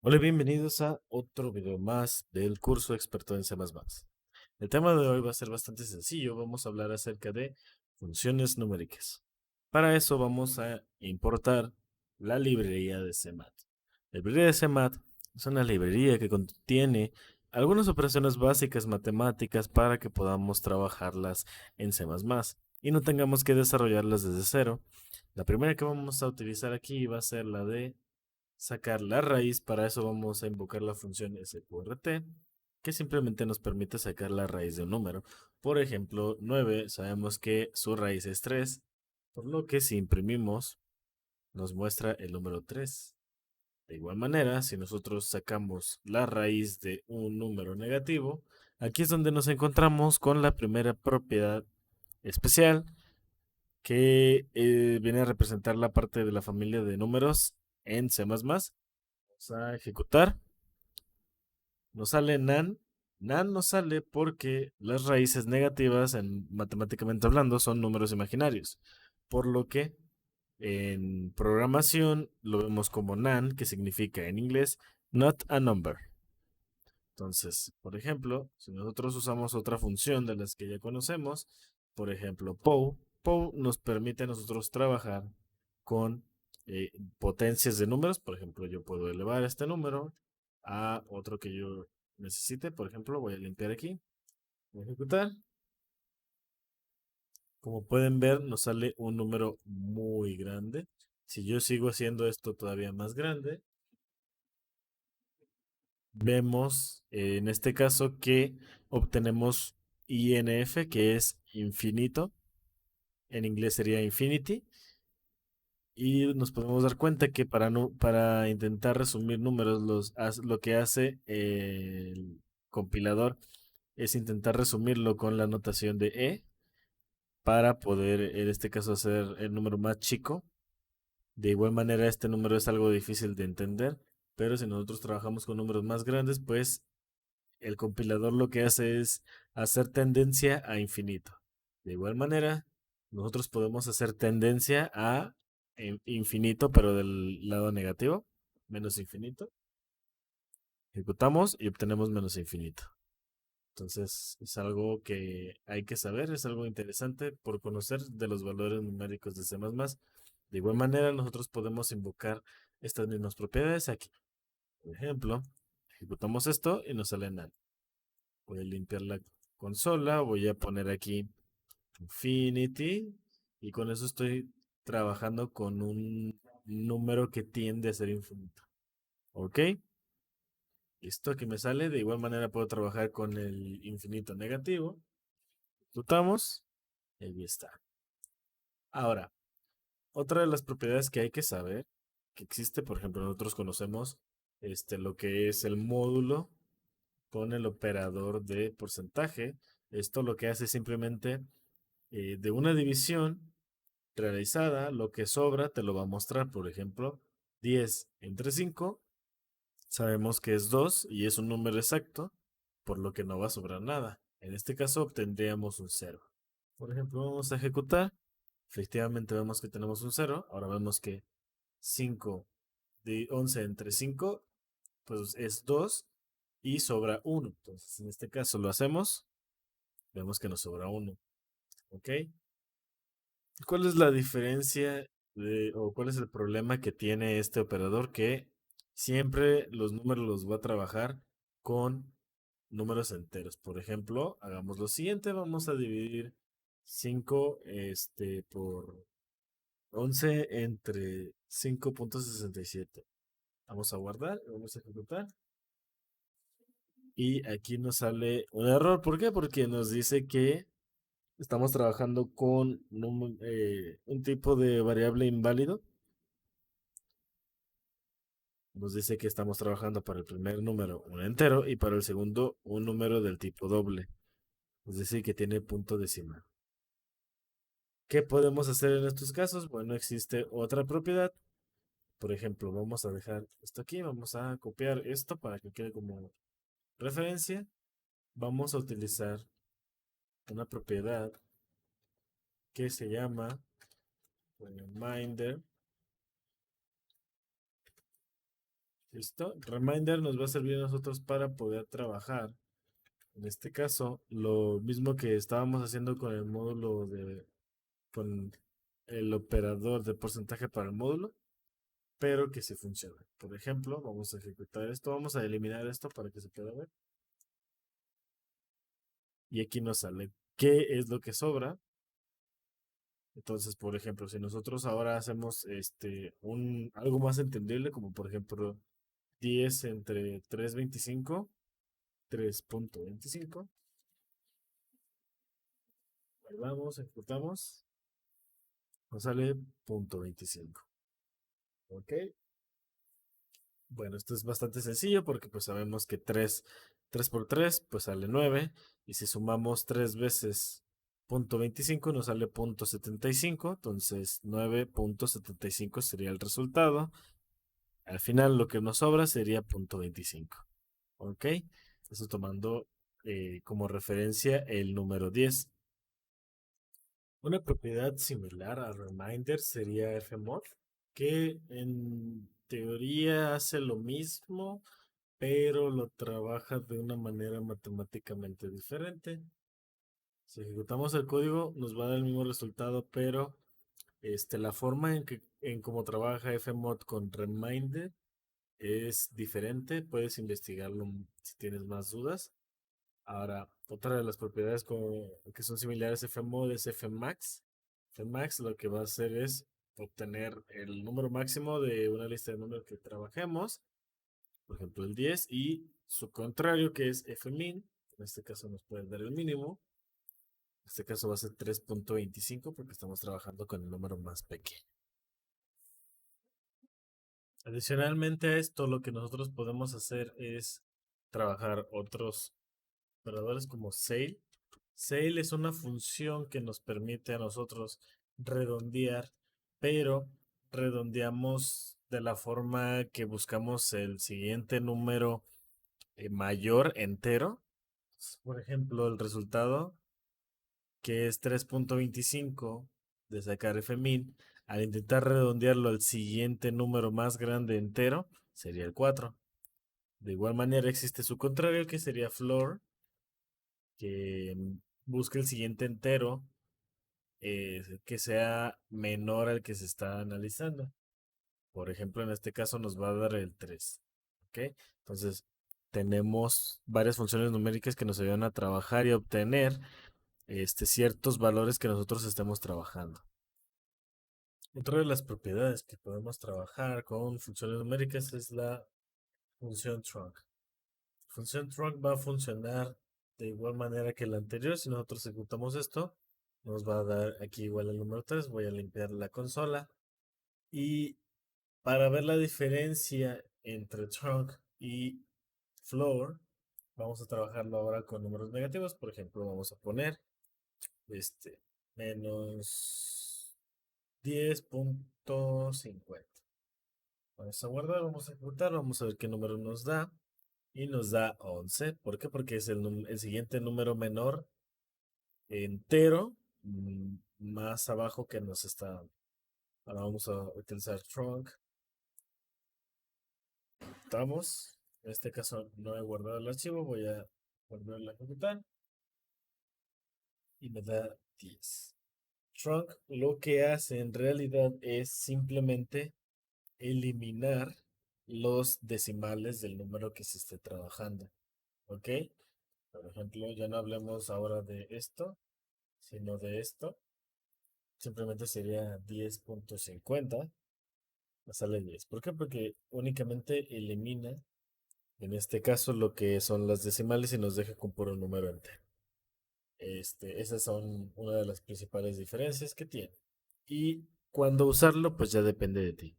Hola, bienvenidos a otro video más del curso experto en C++. El tema de hoy va a ser bastante sencillo. Vamos a hablar acerca de funciones numéricas. Para eso vamos a importar la librería de CMAT. La librería de CMAT es una librería que contiene algunas operaciones básicas matemáticas para que podamos trabajarlas en C++ y no tengamos que desarrollarlas desde cero. La primera que vamos a utilizar aquí va a ser la de sacar la raíz. Para eso vamos a invocar la función sqrt, que simplemente nos permite sacar la raíz de un número. Por ejemplo, 9, sabemos que su raíz es 3, por lo que si imprimimos, nos muestra el número 3. De igual manera, si nosotros sacamos la raíz de un número negativo, aquí es donde nos encontramos con la primera propiedad especial que viene a representar la parte de la familia de números en C++. Vamos a ejecutar. Nos sale nan. Nan nos sale porque las raíces negativas, matemáticamente hablando, son números imaginarios. Por lo que en programación lo vemos como nan, que significa en inglés not a number. Entonces, por ejemplo, si nosotros usamos otra función de las que ya conocemos, por ejemplo, POW nos permite a nosotros trabajar con eh, potencias de números. Por ejemplo, yo puedo elevar este número a otro que yo necesite. Por ejemplo, voy a limpiar aquí, voy a ejecutar. Como pueden ver, nos sale un número muy grande. Si yo sigo haciendo esto todavía más grande, vemos en este caso que obtenemos INF, que es infinito. En inglés sería infinity. Y nos podemos dar cuenta que para intentar resumir números, lo que hace el compilador es intentar resumirlo con la notación de E para poder, en este caso, hacer el número más chico. De igual manera, este número es algo difícil de entender, pero si nosotros trabajamos con números más grandes, pues el compilador lo que hace es hacer tendencia a infinito. De igual manera, nosotros podemos hacer tendencia a infinito, pero del lado negativo, menos infinito. Ejecutamos y obtenemos menos infinito. Entonces, es algo que hay que saber, es algo interesante por conocer de los valores numéricos de C++. De igual manera, nosotros podemos invocar estas mismas propiedades aquí. Por ejemplo, ejecutamos esto y nos sale nada. Voy a limpiar la consola, voy a poner aquí Infinity y con eso estoy trabajando con un número que tiende a ser infinito. ¿Ok? Listo, aquí me sale. De igual manera puedo trabajar con el infinito negativo. Ejecutamos y ahí está. Ahora, otra de las propiedades que hay que saber que existe, por ejemplo, nosotros conocemos lo que es el módulo con el operador de porcentaje. Esto lo que hace es simplemente de una división realizada, lo que sobra te lo va a mostrar. Por ejemplo, 10 entre 5, sabemos que es 2 y es un número exacto, por lo que no va a sobrar nada. En este caso obtendríamos un 0. Por ejemplo, vamos a ejecutar. Efectivamente vemos que tenemos un 0. Ahora vemos que 5 de 11 entre 5 pues es 2 y sobra 1. Entonces, en este caso lo hacemos. Vemos que nos sobra 1. ¿Ok? ¿Cuál es la diferencia o cuál es el problema que tiene este operador? Que siempre los números los va a trabajar con números enteros. Por ejemplo, hagamos lo siguiente, vamos a dividir 5 por 11 entre 5,67. Vamos a guardar, vamos a ejecutar. Y aquí nos sale un error. ¿Por qué? Porque nos dice que estamos trabajando con un tipo de variable inválido. Nos dice que estamos trabajando para el primer número un entero y para el segundo un número del tipo doble. Es decir, que tiene punto decimal. ¿Qué podemos hacer en estos casos? Bueno, existe otra propiedad. Por ejemplo, vamos a dejar esto aquí. Vamos a copiar esto para que quede como referencia. Vamos a utilizar una propiedad que se llama reminder ¿Listo? Reminder nos va a servir a nosotros para poder trabajar. En este caso, lo mismo que estábamos haciendo con el módulo con el operador de porcentaje para el módulo, pero que sí funciona. Por ejemplo, vamos a ejecutar esto, vamos a eliminar esto para que se pueda ver. Y aquí nos sale qué es lo que sobra. Entonces, por ejemplo, si nosotros ahora hacemos algo más entendible, como por ejemplo 10 entre 3.25, 3.25, guardamos, ejecutamos, nos sale punto 25. ¿Ok? Bueno, esto es bastante sencillo porque pues sabemos que 3 por 3 pues sale 9 y si sumamos 3 veces punto 25 nos sale punto 75, entonces 9.75 sería el resultado. Al final lo que nos sobra sería punto 25. ¿Ok? Eso tomando como referencia el número 10. Una propiedad similar a Reminder sería fmod, que en teoría hace lo mismo, pero lo trabaja de una manera matemáticamente diferente. Si ejecutamos el código, nos va a dar el mismo resultado, pero la forma en cómo trabaja fmod con Reminder es diferente. Puedes investigarlo si tienes más dudas. Ahora, otra de las propiedades que son similares a fmod es fmax. Fmax lo que va a hacer es obtener el número máximo de una lista de números que trabajemos, por ejemplo el 10, y su contrario que es fmin. En este caso nos puede dar el mínimo. En este caso va a ser 3.25 porque estamos trabajando con el número más pequeño. Adicionalmente a esto, lo que nosotros podemos hacer es trabajar otros operadores como Sale. Sale es una función que nos permite a nosotros redondear, pero redondeamos de la forma que buscamos el siguiente número mayor entero. Por ejemplo, el resultado, que es 3.25 de sacar fmin, al intentar redondearlo al siguiente número más grande entero, sería el 4. De igual manera existe su contrario, que sería floor, que busca el siguiente entero que sea menor al que se está analizando. Por ejemplo, en este caso nos va a dar el 3. ¿Ok? Entonces, tenemos varias funciones numéricas que nos ayudan a trabajar y a obtener ciertos valores que nosotros estemos trabajando. Otra de las propiedades que podemos trabajar con funciones numéricas es la función trunc. La función trunc va a funcionar de igual manera que la anterior. Si nosotros ejecutamos esto, nos va a dar aquí igual el número 3. Voy a limpiar la consola. Y para ver la diferencia entre trunc y floor, vamos a trabajarlo ahora con números negativos. Por ejemplo, vamos a poner este menos 10.50. Vamos a guardar, vamos a ejecutar, vamos a ver qué número nos da. Y nos da 11. ¿Por qué? Porque es el siguiente número menor entero más abajo que nos está dando. Ahora vamos a utilizar trunc. Estamos. En este caso no he guardado el archivo, voy a volverlo a ejecutar y me da 10. Trunc lo que hace en realidad es simplemente eliminar los decimales del número que se esté trabajando. ¿Ok? Por ejemplo, ya no hablemos ahora de esto, sino de esto. Simplemente sería 10.50. Me sale 10. ¿Por qué? Porque únicamente elimina, en este caso, lo que son las decimales y nos deja con puro número entero. Esas son una de las principales diferencias que tiene. Y cuando usarlo, pues ya depende de ti.